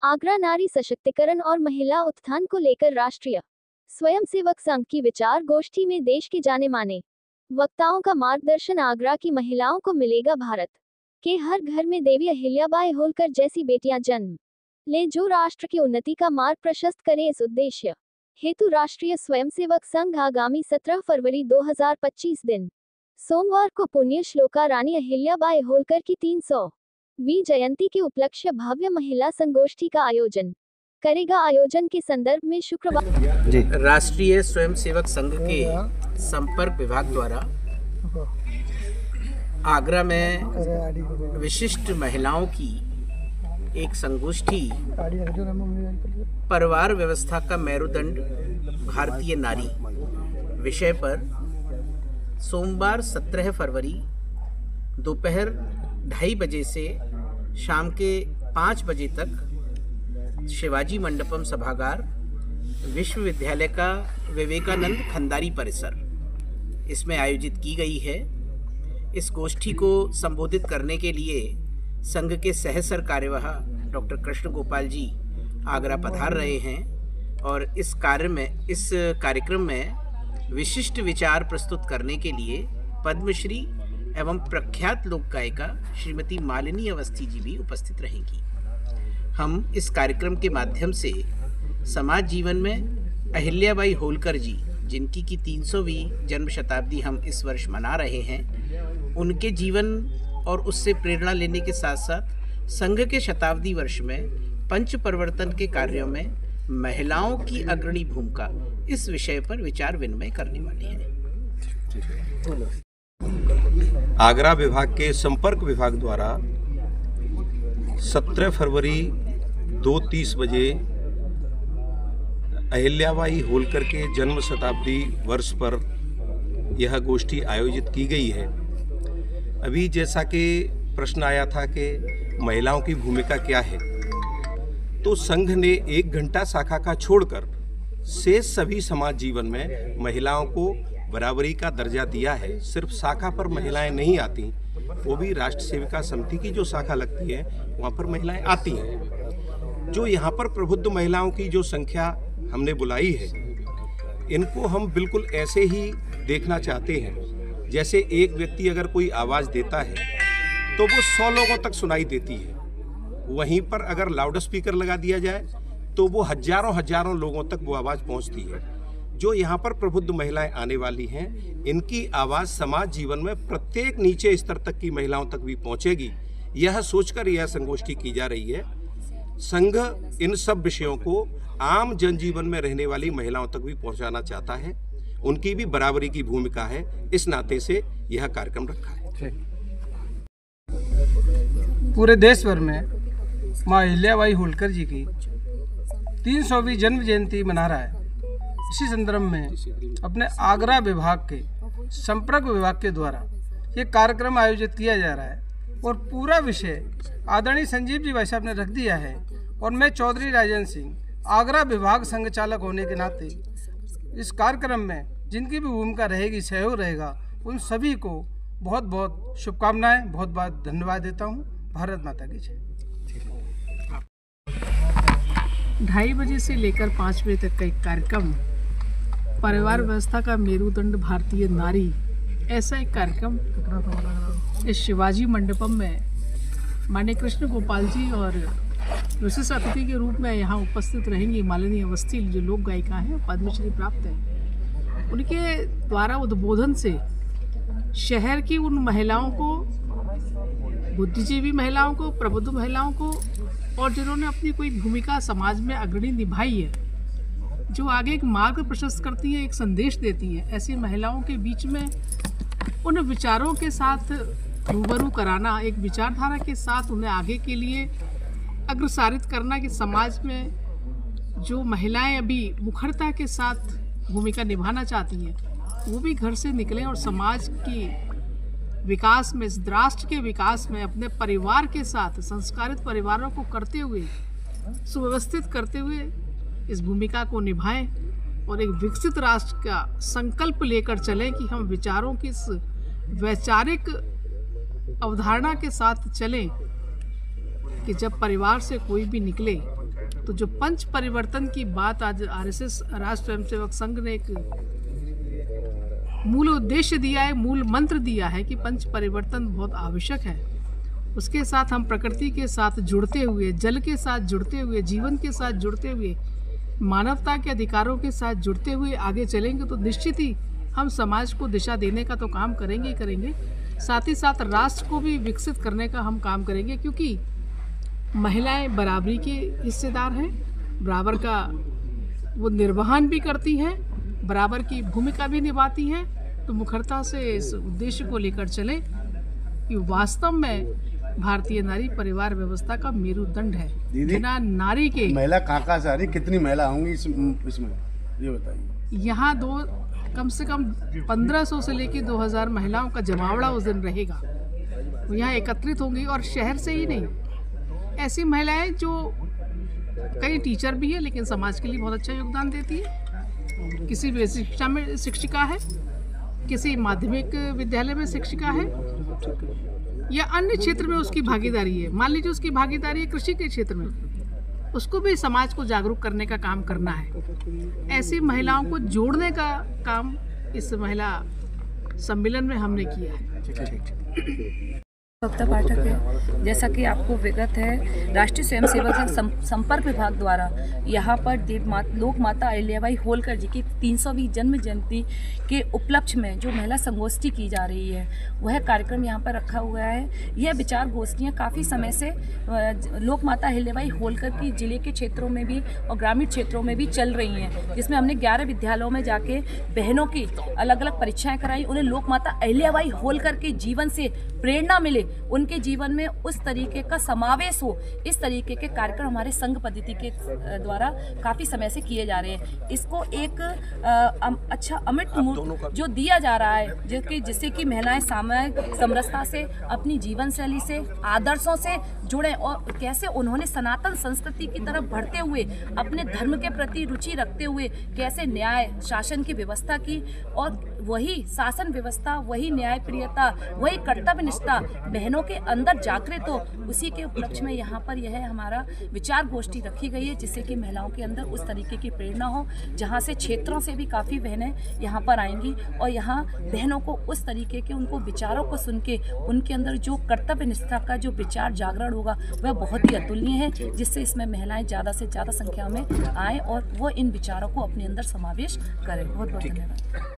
आगरा नारी सशक्तिकरण और महिला उत्थान को लेकर राष्ट्रीय स्वयंसेवक संघ की विचार गोष्ठी में देश के जाने माने वक्ताओं का मार्गदर्शन। आगरा की महिलाओं को मिलेगा भारत के हर घर में देवी अहिल्याबाई होलकर जैसी बेटियां जन्म ले, जो राष्ट्र की उन्नति का मार्ग प्रशस्त करें। इस उद्देश्य हेतु राष्ट्रीय स्वयंसेवक संघ आगामी 17 फरवरी 2025 दिन सोमवार को पुण्य श्लोका रानी अहिल्याबाई होलकर की 300वीं जयंती के उपलक्ष्य भव्य महिला संगोष्ठी का आयोजन करेगा। आयोजन के संदर्भ में शुक्रवार राष्ट्रीय स्वयंसेवक संघ के संपर्क विभाग द्वारा आगरा में विशिष्ट महिलाओं की एक संगोष्ठी परिवार व्यवस्था का मेरुदंड भारतीय नारी विषय पर सोमवार 17 फरवरी दोपहर 2:30 बजे से शाम के 5 बजे तक शिवाजी मंडपम सभागार विश्वविद्यालय का विवेकानंद खंदारी परिसर इसमें आयोजित की गई है। इस गोष्ठी को संबोधित करने के लिए संघ के सह कार्यवाह डॉक्टर कृष्ण गोपाल जी आगरा पधार रहे हैं और इस कार्यक्रम में विशिष्ट विचार प्रस्तुत करने के लिए पद्मश्री एवं प्रख्यात लोक गायिका श्रीमती मालिनी अवस्थी जी भी उपस्थित रहेंगी। हम इस कार्यक्रम के माध्यम से समाज जीवन में अहिल्याबाई होलकर जी, जिनकी की 300वीं जन्म शताब्दी हम इस वर्ष मना रहे हैं, उनके जीवन और उससे प्रेरणा लेने के साथ साथ संघ के शताब्दी वर्ष में पंच परिवर्तन के कार्यों में महिलाओं की अग्रणी भूमिका, इस विषय पर विचार विनिमय करने वाली है। आगरा विभाग के संपर्क विभाग द्वारा 17 फरवरी 2:30 बजे अहिल्याबाई होलकर के जन्म शताब्दी वर्ष पर यह गोष्ठी आयोजित की गई है। अभी जैसा कि प्रश्न आया था कि महिलाओं की भूमिका क्या है, तो संघ ने 1 घंटा शाखा का छोड़कर शेष सभी समाज जीवन में महिलाओं को बराबरी का दर्जा दिया है। सिर्फ शाखा पर महिलाएं नहीं आती, वो भी राष्ट्र सेविका समिति की जो शाखा लगती है वहाँ पर महिलाएं आती हैं। जो यहाँ पर प्रबुद्ध महिलाओं की जो संख्या हमने बुलाई है, इनको हम बिल्कुल ऐसे ही देखना चाहते हैं जैसे एक व्यक्ति अगर कोई आवाज़ देता है तो वो 100 लोगों तक सुनाई देती है। वहीं पर अगर लाउड स्पीकर लगा दिया जाए तो वो हजारों लोगों तक वो आवाज़ पहुंचती है। जो यहाँ पर प्रबुद्ध महिलाएं आने वाली हैं, इनकी आवाज़ समाज जीवन में प्रत्येक नीचे स्तर तक की महिलाओं तक भी पहुंचेगी। यह सोचकर यह संगोष्ठी की जा रही है। संघ इन सब विषयों को आम जनजीवन में रहने वाली महिलाओं तक भी पहुंचाना चाहता है। उनकी भी बराबरी की भूमिका है, इस नाते से यह कार्यक्रम रखा है। पूरे देश भर में माँ अहिल्याबाई होलकर जी की 300वीं जन्म जयंती मना रहा है। इसी संदर्भ में अपने आगरा विभाग के संपर्क विभाग के द्वारा ये कार्यक्रम आयोजित किया जा रहा है और पूरा विषय आदरणीय संजीव जी भाई साहब ने रख दिया है। और मैं चौधरी राजेंद्र सिंह, आगरा विभाग संघ चालक होने के नाते इस कार्यक्रम में जिनकी भी भूमिका रहेगी, सहयोग रहेगा, उन सभी को बहुत बहुत शुभकामनाएं, बहुत बहुत धन्यवाद देता हूं। भारत माता की जय। 2:30 बजे से लेकर 5 बजे तक का एक कार्यक्रम, परिवार व्यवस्था का मेरुदंड भारतीय नारी, ऐसा एक कार्यक्रम इस शिवाजी मंडपम में माननीय कृष्ण गोपाल जी और विशिष्ट अतिथि के रूप में यहाँ उपस्थित रहेंगी मालिनी अवस्थी, जो लोक गायिका हैं, पद्मश्री प्राप्त हैं। उनके द्वारा उद्बोधन से शहर की उन महिलाओं को, बुद्धिजीवी महिलाओं को, प्रबुद्ध महिलाओं को, और जिन्होंने अपनी कोई भूमिका समाज में अग्रणी निभाई है, जो आगे एक मार्ग प्रशस्त करती है, एक संदेश देती है, ऐसी महिलाओं के बीच में उन विचारों के साथ रूबरू कराना, एक विचारधारा के साथ उन्हें आगे के लिए अग्रसारित करना कि समाज में जो महिलाएं अभी मुखरता के साथ भूमिका निभाना चाहती हैं, वो भी घर से निकलें और समाज की विकास में, इस राष्ट्र के विकास में अपने परिवार के साथ, संस्कारित परिवारों को करते हुए, सुव्यवस्थित करते हुए इस भूमिका को निभाएं और एक विकसित राष्ट्र का संकल्प लेकर चलें कि हम विचारों की इस वैचारिक अवधारणा के साथ चलें कि जब परिवार से कोई भी निकले तो जो पंच परिवर्तन की बात आज आरएसएस राष्ट्र स्वयंसेवक संघ ने एक मूल उद्देश्य दिया है, मूल मंत्र दिया है कि पंच परिवर्तन बहुत आवश्यक है। उसके साथ हम प्रकृति के साथ जुड़ते हुए, जल के साथ जुड़ते हुए, जीवन के साथ जुड़ते हुए, मानवता के अधिकारों के साथ जुड़ते हुए आगे चलेंगे तो निश्चित ही हम समाज को दिशा देने का तो काम करेंगे ही करेंगे, साथ ही साथ राष्ट्र को भी विकसित करने का हम काम करेंगे, क्योंकि महिलाएं बराबरी के हिस्सेदार हैं, बराबर का वो निर्वहन भी करती हैं, बराबर की भूमिका भी निभाती हैं। तो मुखरता से इस उद्देश्य को लेकर चले कि वास्तव में भारतीय नारी परिवार व्यवस्था का मेरुदंड है। बिना नारी के महिला कहाँ से आ रही, कितनी महिला होंगी इसमें ये बताइए। यहाँ कम से कम 1500 से लेकर 2000 महिलाओं का जमावड़ा उस दिन रहेगा। वो यहाँ एकत्रित होंगी और शहर से ही नहीं, ऐसी महिलाएं जो कई टीचर भी है लेकिन समाज के लिए बहुत अच्छा योगदान देती है, किसी भी शिक्षा में शिक्षिका है, किसी माध्यमिक विद्यालय में शिक्षिका है या अन्य क्षेत्र में उसकी भागीदारी है। मान लीजिए उसकी भागीदारी है कृषि के क्षेत्र में, उसको भी समाज को जागरूक करने का काम करना है। ऐसी महिलाओं को जोड़ने का काम इस महिला सम्मेलन में हमने किया है। भक्ता पाठक है। जैसा कि आपको विगत है, राष्ट्रीय स्वयंसेवक संपर्क विभाग द्वारा यहाँ पर लोक माता अहिल्याबाई होलकर जी की 300वीं जन्म जयंती के उपलक्ष्य में जो महिला संगोष्ठी की जा रही है, वह कार्यक्रम यहाँ पर रखा हुआ है। यह विचार गोष्ठियाँ काफ़ी समय से लोक माता अहिल्याबाई होलकर की जिले के क्षेत्रों में भी और ग्रामीण क्षेत्रों में भी चल रही हैं, जिसमें हमने 11 विद्यालयों में जाके बहनों की अलग अलग परीक्षाएँ कराई, उन्हें लोक माता अहिल्याबाई होलकर के जीवन से प्रेरणा मिले, उनके जीवन में उस तरीके का समावेश हो। इस तरीके के कार्यक्रम हमारे संघ पद्धति के द्वारा काफ़ी समय से किए जा रहे हैं। इसको एक अच्छा अमिट मूर्त जो दिया जा रहा है, जिससे कि महिलाएं सामाजिक समरसता से, अपनी जीवन शैली से, आदर्शों से जुड़े और कैसे उन्होंने सनातन संस्कृति की तरफ बढ़ते हुए अपने धर्म के प्रति रुचि रखते हुए कैसे न्याय शासन की व्यवस्था की, और वही शासन व्यवस्था, वही न्यायप्रियता, वही कर्तव्य निष्ठा बहनों के अंदर जागृत हो। उसी के उपलक्ष्य में यहाँ पर यह हमारा विचार गोष्ठी रखी गई है, जिससे कि महिलाओं के अंदर उस तरीके की प्रेरणा हो, जहाँ से क्षेत्रों से भी काफ़ी बहनें यहाँ पर आएंगी और यहाँ बहनों को उस तरीके के उनको विचारों को सुन के उनके अंदर जो कर्तव्य निष्ठा का जो विचार जागरण होगा वह बहुत ही अतुलनीय है, जिससे इसमें महिलाएं ज़्यादा से ज़्यादा संख्या में आएँ और वो इन विचारों को अपने अंदर समावेश करें। बहुत बहुत धन्यवाद।